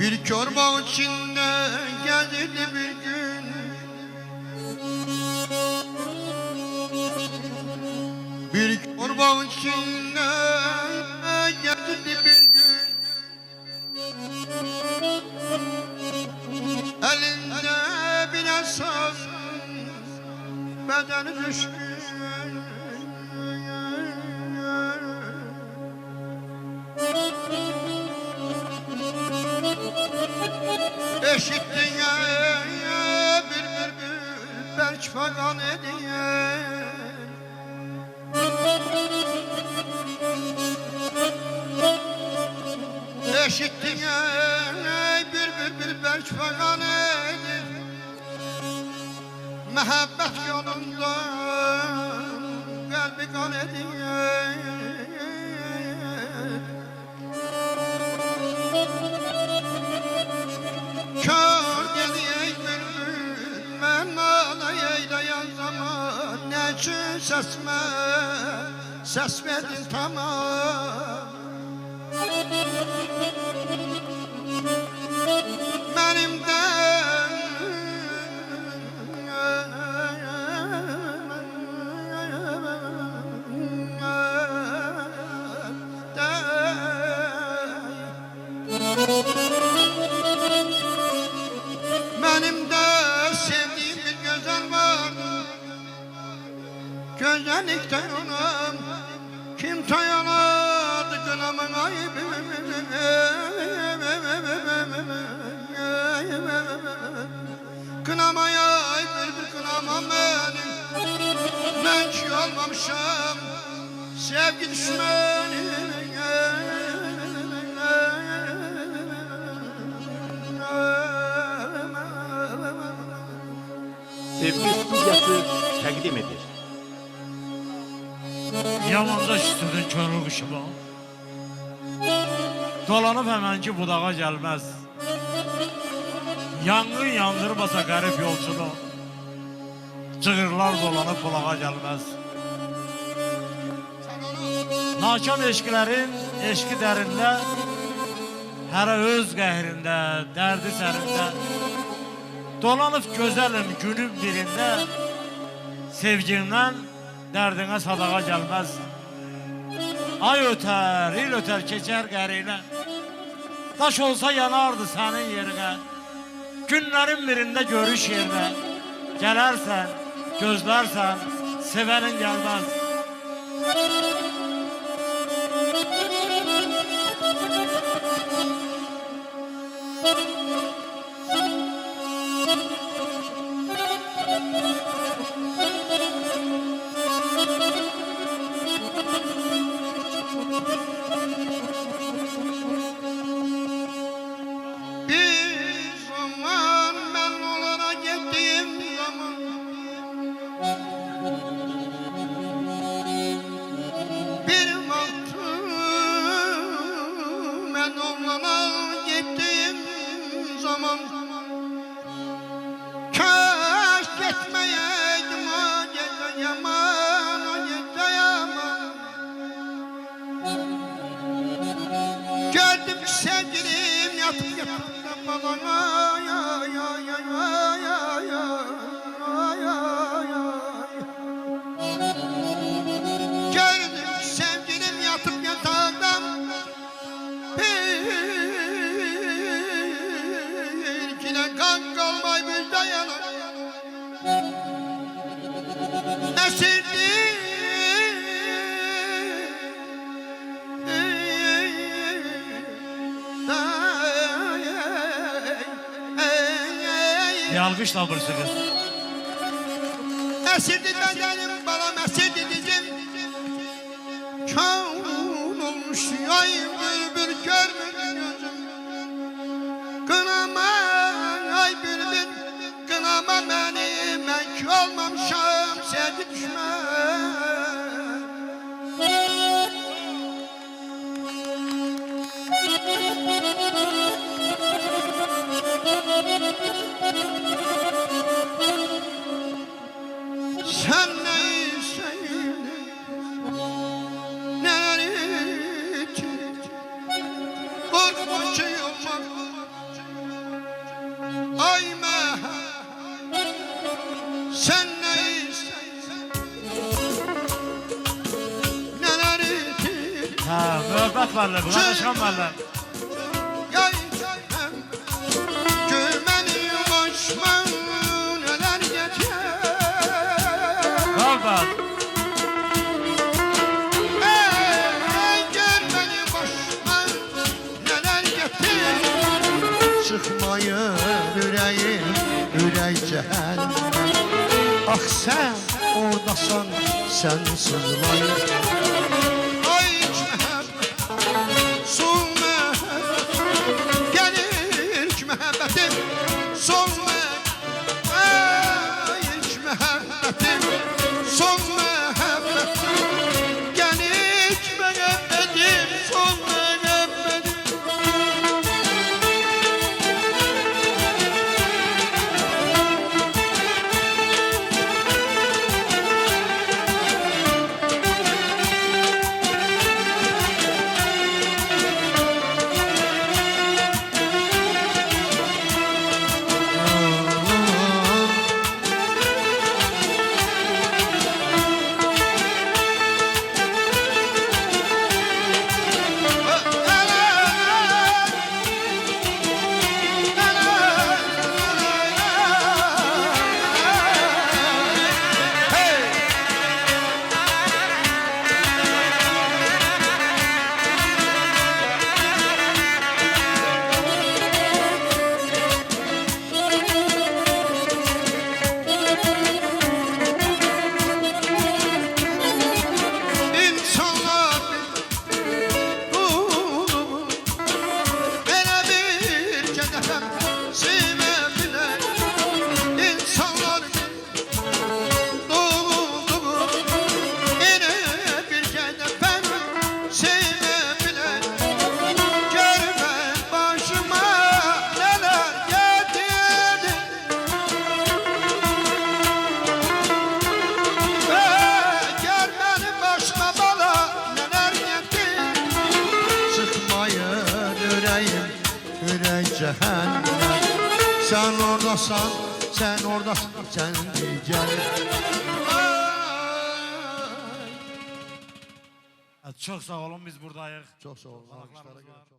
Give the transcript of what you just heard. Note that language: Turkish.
Bir kör bağ içinde gezdi bir gün, bir kör bağ içinde gezdi bir gün. Elinde bir esas, bedeni düşkün. Eşittin ya bir bülbül belki fagan ediyor. Eşittin ya bir bülbül belki fagan ediyor. Mehabbet yolunda kalbi kan ediyor. Kör dediğin bülbül ben ağlayaylayan zaman ne için ses verdin tamam. Benim de benim de sevdiğim bir güzel var. Güzellikte ona kim dayanırdı kınamın ayıbı. Kınamaya ay bülbül kınamam benim. Ben ki olmamışım sevgi düşmanı. Sevgi stüdyosu təqdim edir. Yamanca işitdin körü qışımı, dolanıb həmənki budağa gəlməz. Yangın yandırmasa qərib yolcunu, cığırlar dolanıb bulağa gəlməz. Nakam eşkilərin eşki dərində, hərə öz qəhrində, dərdi sərində, dolanıb gözəlim günün birində, sevgindən dərdinə sadağa gəlməz. Ay ötər, il ötər, keçər qərinə, daş olsa yanardı sənin yerinə. Günlərin birində görüş yerinə, gələrsən, gözlərsən, sevənin gəlməz. Kaş gitmeyeydim o gece yaman, o gece yaman. Gördüm ki sevgilim yatıp da bana ay ay ay ay ay ay ay ay. Gördüm ki sevgilim yatıp yatağımda kan kalmay bir dayanır. Esirdi Bir alkışla bırsınız. esirdi bedenim balam esirdi dizim. Kâun olmuş ay bülbül görmüyor gözüm. Kınama ay bülbül kınama beni, ben ki olmamışım sevgi düşman. Sen neyse neler için korkma şey olmak ay sen neyse neler için Ha, müebbet varlar, kardeşim varlar. Gülmeni başıma neler geçer Kalbaz. Gülmeni başıma neler geçer Çıkmayı yüreğim yürek cehennem Ah sen oradasan sen sızlayır Ay mehabbet son mehabbet Gelir ki mehabbetim son mehabbet Ay mehabbetim son mehabbet Gelir ki mehabbetim son mehabbetim İnsanlar ruhumu Bana bir cedefem sevebilir İnsanlar ruhumu Bana bir cedefem sevebilir Görme başıma neler getirdi Görmenin başıma bala neler getir Çıkmayın yüreğim yürek cehennem Sen oradasan sen oradasın sen diyeceksin Çok sağ olun, biz buradayız. Çok sağ olun. Alkışlarımız Alkışlara var. göre çok